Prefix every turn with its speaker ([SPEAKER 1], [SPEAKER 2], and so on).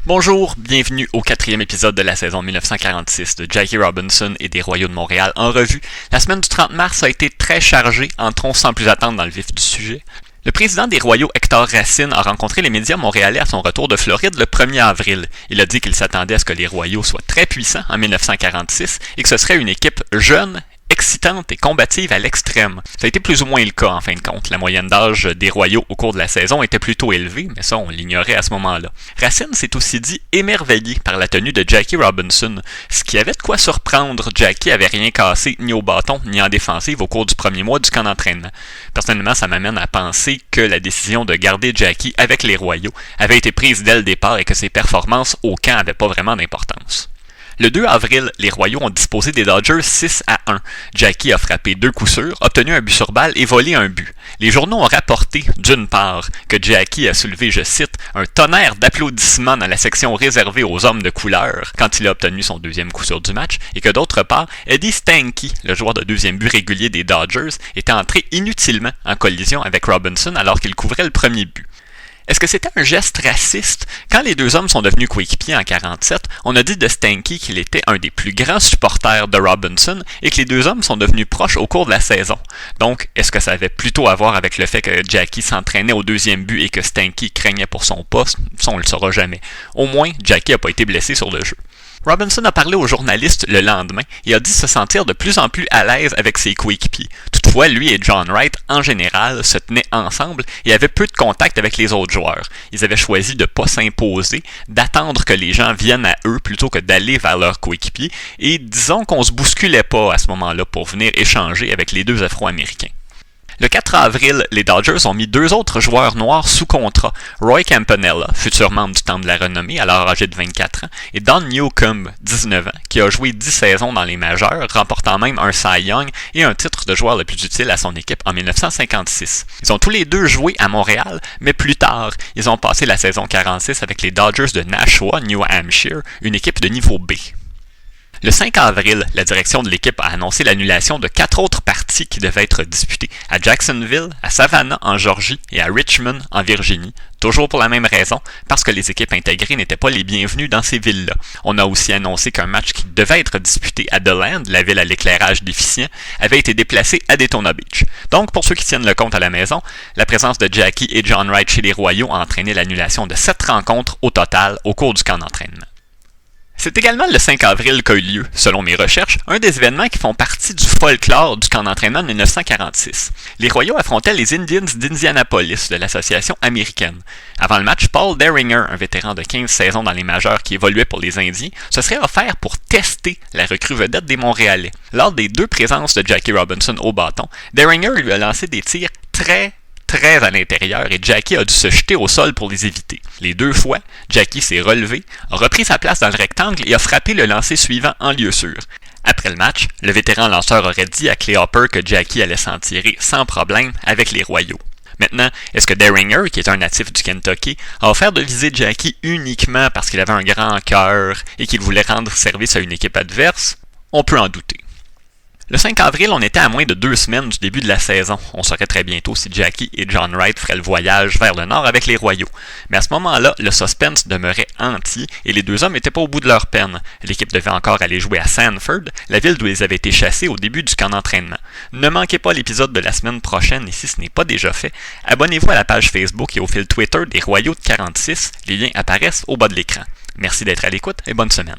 [SPEAKER 1] Bonjour, bienvenue au 4e épisode de la saison 1946 de Jackie Robinson et des Royaux de Montréal en revue. La semaine du 30 mars a été très chargée, entrons sans plus attendre dans le vif du sujet. Le président des Royaux, Hector Racine, a rencontré les médias montréalais à son retour de Floride le 1er avril. Il a dit qu'il s'attendait à ce que les Royaux soient très puissants en 1946 et que ce serait une équipe jeune, excitante et combative à l'extrême. Ça a été plus ou moins le cas en fin de compte. La moyenne d'âge des Royaux au cours de la saison était plutôt élevée, mais ça on l'ignorait à ce moment-là. Racine s'est aussi dit émerveillé par la tenue de Jackie Robinson, ce qui avait de quoi surprendre. Jackie avait rien cassé ni au bâton ni en défensive au cours du premier mois du camp d'entraînement. Personnellement, ça m'amène à penser que la décision de garder Jackie avec les Royaux avait été prise dès le départ et que ses performances au camp n'avaient pas vraiment d'importance. Le 2 avril, les Royaux ont disposé des Dodgers 6-1. Jackie a frappé 2 coups sûrs, obtenu un but sur balle et volé un but. Les journaux ont rapporté, d'une part, que Jackie a soulevé, je cite, un tonnerre d'applaudissements dans la section réservée aux hommes de couleur quand il a obtenu son deuxième coup sûr du match, et que d'autre part, Eddie Stanky, le joueur de deuxième but régulier des Dodgers, était entré inutilement en collision avec Robinson alors qu'il couvrait le premier but. Est-ce que c'était un geste raciste? Quand les deux hommes sont devenus coéquipiers en 1947, on a dit de Stanky qu'il était un des plus grands supporters de Robinson et que les deux hommes sont devenus proches au cours de la saison. Donc, est-ce que ça avait plutôt à voir avec le fait que Jackie s'entraînait au deuxième but et que Stanky craignait pour son poste? Ça, on ne le saura jamais. Au moins, Jackie n'a pas été blessé sur le jeu. Robinson a parlé aux journalistes le lendemain et a dit se sentir de plus en plus à l'aise avec ses coéquipiers. Toutefois, lui et John Wright, en général, se tenaient ensemble et avaient peu de contact avec les autres joueurs. Ils avaient choisi de ne pas s'imposer, d'attendre que les gens viennent à eux plutôt que d'aller vers leurs coéquipiers, et disons qu'on se bousculait pas à ce moment-là pour venir échanger avec les deux Afro-Américains. Le 4 avril, les Dodgers ont mis 2 autres joueurs noirs sous contrat, Roy Campanella, futur membre du Temple de la Renommée, alors âgé de 24 ans, et Don Newcomb, 19 ans, qui a joué 10 saisons dans les majeures, remportant même un Cy Young et un titre de joueur le plus utile à son équipe en 1956. Ils ont tous les deux joué à Montréal, mais plus tard, ils ont passé la saison 46 avec les Dodgers de Nashua, New Hampshire, une équipe de niveau B. Le 5 avril, la direction de l'équipe a annoncé l'annulation de 4 autres parties qui devaient être disputées à Jacksonville, à Savannah en Georgie et à Richmond en Virginie, toujours pour la même raison, parce que les équipes intégrées n'étaient pas les bienvenues dans ces villes-là. On a aussi annoncé qu'un match qui devait être disputé à DeLand, la ville à l'éclairage déficient, avait été déplacé à Daytona Beach. Donc, pour ceux qui tiennent le compte à la maison, la présence de Jackie et John Wright chez les Royaux a entraîné l'annulation de 7 rencontres au total au cours du camp d'entraînement. C'est également le 5 avril qu'a eu lieu, selon mes recherches, un des événements qui font partie du folklore du camp d'entraînement de 1946. Les Royaux affrontaient les Indians d'Indianapolis de l'association américaine. Avant le match, Paul Derringer, un vétéran de 15 saisons dans les majeures qui évoluait pour les Indiens, se serait offert pour tester la recrue vedette des Montréalais. Lors des 2 présences de Jackie Robinson au bâton, Derringer lui a lancé des tirs très à l'intérieur et Jackie a dû se jeter au sol pour les éviter. Les 2 fois, Jackie s'est relevé, a repris sa place dans le rectangle et a frappé le lancer suivant en lieu sûr. Après le match, le vétéran lanceur aurait dit à Clay Hopper que Jackie allait s'en tirer sans problème avec les Royaux. Maintenant, est-ce que Derringer, qui est un natif du Kentucky, a offert de viser Jackie uniquement parce qu'il avait un grand cœur et qu'il voulait rendre service à une équipe adverse? On peut en douter. Le 5 avril, on était à moins de 2 semaines du début de la saison. On saurait très bientôt si Jackie et John Wright feraient le voyage vers le nord avec les Royaux. Mais à ce moment-là, le suspense demeurait entier et les 2 hommes n'étaient pas au bout de leur peine. L'équipe devait encore aller jouer à Sanford, la ville d'où ils avaient été chassés au début du camp d'entraînement. Ne manquez pas l'épisode de la semaine prochaine et si ce n'est pas déjà fait, abonnez-vous à la page Facebook et au fil Twitter des Royaux de 46. Les liens apparaissent au bas de l'écran. Merci d'être à l'écoute et bonne semaine.